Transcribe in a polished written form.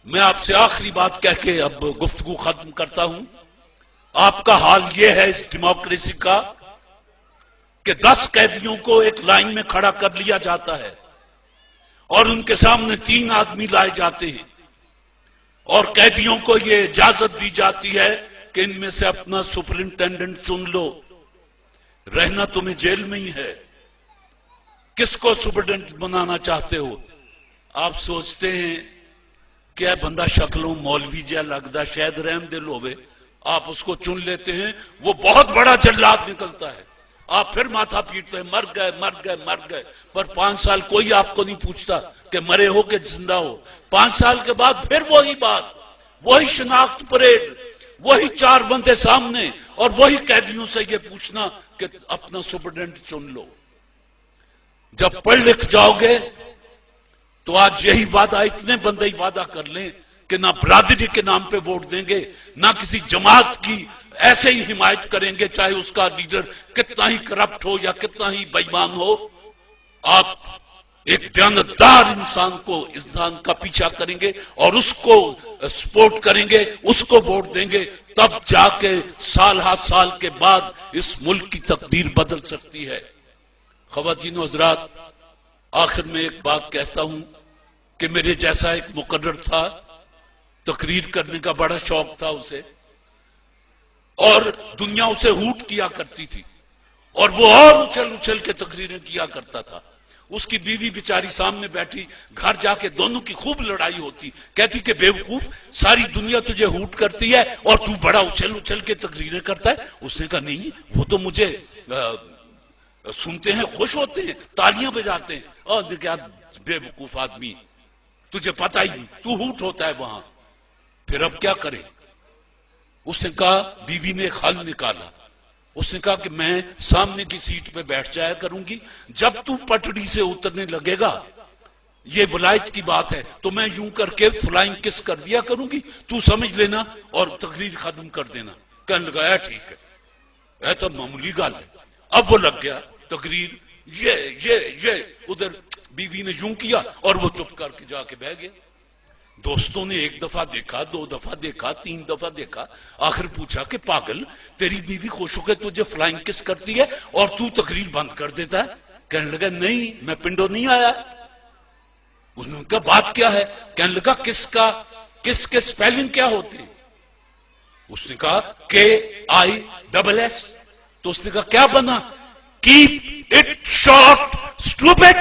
میں آپ سے آخری بات کہہ کے اب گفتگو ختم کرتا ہوں. آپ کا حال یہ ہے اس ڈیموکریسی کا کہ 10 قیدیوں کو ایک لائن میں کھڑا کر لیا جاتا ہے اور ان کے سامنے 3 آدمی لائے جاتے ہیں اور قیدیوں کو یہ اجازت دی جاتی ہے کہ ان میں سے اپنا سپرنٹینڈنٹ چن لو. رہنا تمہیں جیل میں ہی ہے. کس کو سپرنٹینڈنٹ بنانا چاہتے ہو؟ آپ سوچتے ہیں کہ بندہ شکلوں مولوی جا لگتا شاید رحم دل ہوئے، آپ اس کو چن لیتے ہیں، وہ بہت بڑا جلاد نکلتا ہے. آپ پھر ماتھا پیٹتے ہیں مر گئے مر گئے مر گئے، پر 5 سال کوئی آپ کو نہیں پوچھتا کہ مرے ہو کہ زندہ ہو. 5 سال کے بعد پھر وہی بات، وہی شناخت پریڈ، وہی 4 بندے سامنے اور وہی قیدیوں سے یہ پوچھنا کہ اپنا سپرنٹینڈنٹ چن لو. جب پڑھ لکھ جاؤ گے تو آج یہی وعدہ، اتنے بندے ہی وعدہ کر لیں کہ نہ برادری کے نام پہ ووٹ دیں گے، نہ کسی جماعت کی ایسے ہی حمایت کریں گے چاہے اس کا لیڈر کتنا ہی کرپٹ ہو یا کتنا ہی بے ایمان ہو. آپ ایک دیانتدار انسان کا پیچھا کریں گے اور اس کو سپورٹ کریں گے، اس کو ووٹ دیں گے، تب جا کے سال ہا سال کے بعد اس ملک کی تقدیر بدل سکتی ہے. خواتین و حضرات، آخر میں ایک بات کہتا ہوں کہ میرے جیسا ایک مقرر تھا، تقریر کرنے کا بڑا شوق تھا اسے، اور دنیا اسے ہوٹ کیا کرتی تھی اور وہ اور اچھل اچھل کے تقریریں کیا کرتا تھا. اس کی بیوی بیچاری سامنے بیٹھی، گھر جا کے دونوں کی خوب لڑائی ہوتی، کہتی کہ بے وقوف، ساری دنیا تجھے ہوٹ کرتی ہے اور تو بڑا اچھل اچھل کے تقریریں کرتا ہے. اس نے کہا نہیں، وہ تو مجھے سنتے ہیں، خوش ہوتے ہیں، تالیاں بجاتے ہیں. اور کیا بے وقوف آدمی، تجھے پتہ ہی نہیں، تو ہوٹ ہوتا ہے وہاں. پھر اب کیا کرے؟ اس نے کہا، بیوی نے ایک حل نکالا. اس نے کہا کہ میں سامنے کی سیٹ پہ بیٹھ جایا کروں گی، جب تو پٹڑی سے اترنے لگے گا، یہ ولایت کی بات ہے، تو میں یوں کر کے فلائنگ کس کر دیا کروں گی، تو سمجھ لینا اور تقریر ختم کر دینا. کہنے لگا اے ٹھیک ہے، اے تو معمولی گل ہے. اب وہ لگ گیا تقریر، یہ ادھر بیوی نے یوں کیا اور وہ چپ کر کے جا کے بہ گیا. دوستوں نے 1 دفعہ دیکھا، 2 دفعہ دیکھا، 3 دفعہ دیکھا، آخر پوچھا کہ پاگل، تیری بیوی خوش ہو کے تجھے فلائنگ کس کرتی ہے اور تو تقریر بند کر دیتا ہے؟ کہنے لگا نہیں، میں پنڈو نہیں آیا. انہوں نے کہا بات کیا ہے؟ کہنے لگا کس کے سپیلنگ کیا ہوتے ہیں؟ اس نے کہا KISS. تو اس نے کہا کیا بنا؟ Keep it short stupid.